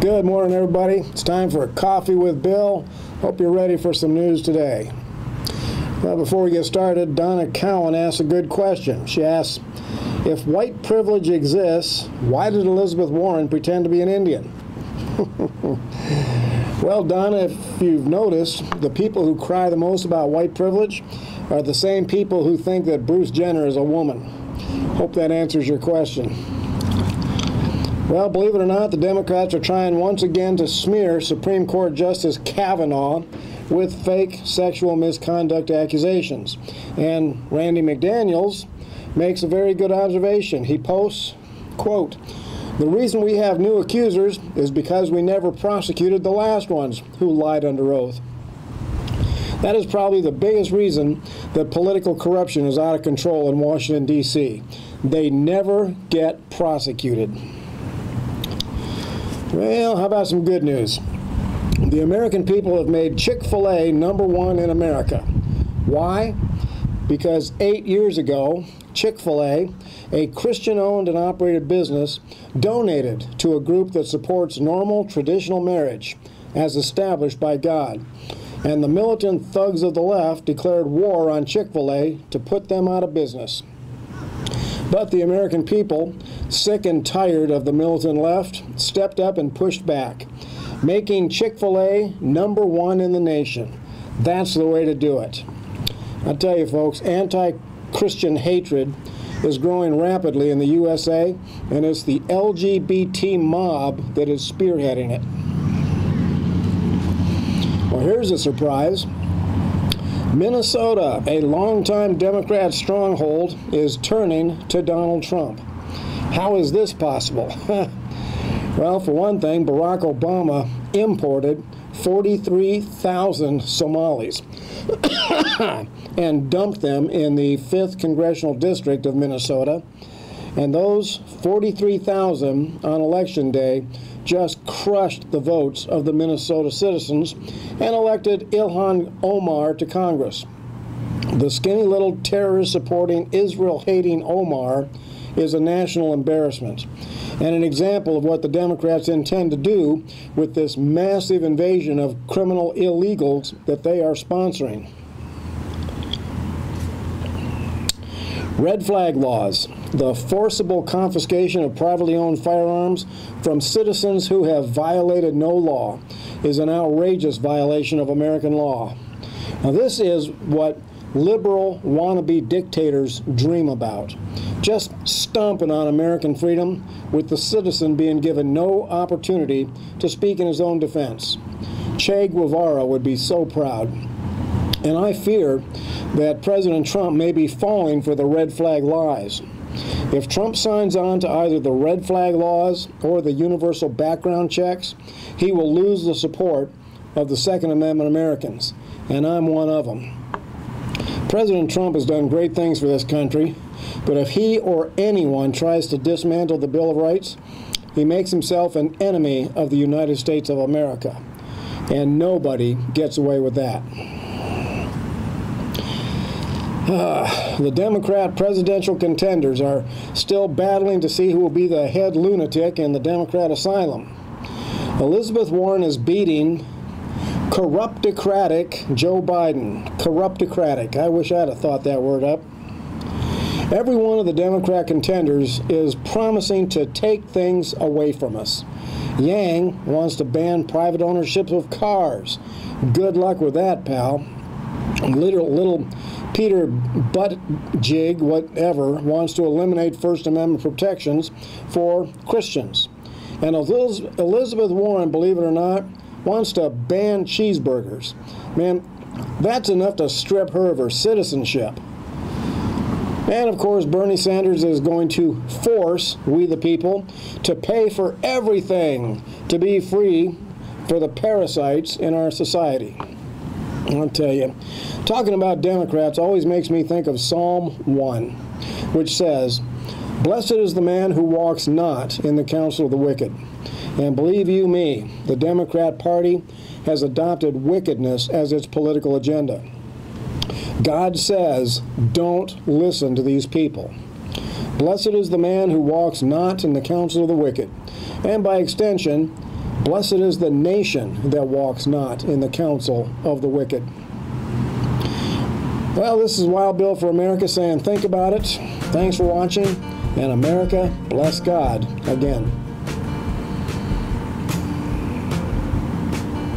Good morning, everybody. It's time for a Coffee with Bill. Hope you're ready for some news today. Well, before we get started, Donna Cowan asks a good question. She asks, if white privilege exists, why did Elizabeth Warren pretend to be an Indian? Well, Donna, if you've noticed, the people who cry the most about white privilege are the same people who think that Bruce Jenner is a woman. Hope that answers your question. Well, believe it or not, the Democrats are trying once again to smear Supreme Court Justice Kavanaugh with fake sexual misconduct accusations. And Randy McDaniels makes a very good observation. He posts, quote, "The reason we have new accusers is because we never prosecuted the last ones who lied under oath." That is probably the biggest reason that political corruption is out of control in Washington, D.C. They never get prosecuted. Well, how about some good news? The American people have made Chick-fil-A #1 in America. Why? Because 8 years ago, Chick-fil-A, a Christian-owned and operated business, donated to a group that supports normal, traditional marriage as established by God. And the militant thugs of the left declared war on Chick-fil-A to put them out of business. But the American people, sick and tired of the militant left, stepped up and pushed back, making Chick-fil-A #1 in the nation. That's the way to do it. I tell you, folks, anti-Christian hatred is growing rapidly in the USA, and it's the LGBT mob that is spearheading it. Well, here's a surprise. Minnesota, a longtime Democrat stronghold, is turning to Donald Trump. How is this possible? Well, for one thing, Barack Obama imported 43,000 Somalis and dumped them in the 5th Congressional District of Minnesota. And those 43,000 on Election Day just crushed the votes of the Minnesota citizens and elected Ilhan Omar to Congress. The skinny little terrorist-supporting, Israel-hating Omar is a national embarrassment and an example of what the Democrats intend to do with this massive invasion of criminal illegals that they are sponsoring. Red flag laws, the forcible confiscation of privately owned firearms from citizens who have violated no law, is an outrageous violation of American law. Now, this is what liberal wannabe dictators dream about. Just stomping on American freedom with the citizen being given no opportunity to speak in his own defense. Che Guevara would be so proud. And I fear that President Trump may be falling for the red flag lies. If Trump signs on to either the red flag laws or the universal background checks, he will lose the support of the Second Amendment Americans, and I'm one of them. President Trump has done great things for this country, but if he or anyone tries to dismantle the Bill of Rights, he makes himself an enemy of the United States of America, and nobody gets away with that. The Democrat presidential contenders are still battling to see who will be the head lunatic in the Democrat asylum. Elizabeth Warren is beating corruptocratic Joe Biden. Corruptocratic. I wish I'd have thought that word up. Every one of the Democrat contenders is promising to take things away from us. Yang wants to ban private ownership of cars. Good luck with that, pal. Little Peter Buttigieg, whatever, wants to eliminate First Amendment protections for Christians. And Elizabeth Warren, believe it or not, wants to ban cheeseburgers. Man, that's enough to strip her of her citizenship. And, of course, Bernie Sanders is going to force we the people to pay for everything to be free for the parasites in our society. I'll tell you, talking about Democrats always makes me think of Psalm 1, which says, "Blessed is the man who walks not in the counsel of the wicked." And believe you me, the Democrat Party has adopted wickedness as its political agenda. God says, don't listen to these people. Blessed is the man who walks not in the counsel of the wicked, and by extension, Blessed is the nation that walks not in the counsel of the wicked. Well, this is Wild Bill for America saying think about it. Thanks for watching, and America, bless God again.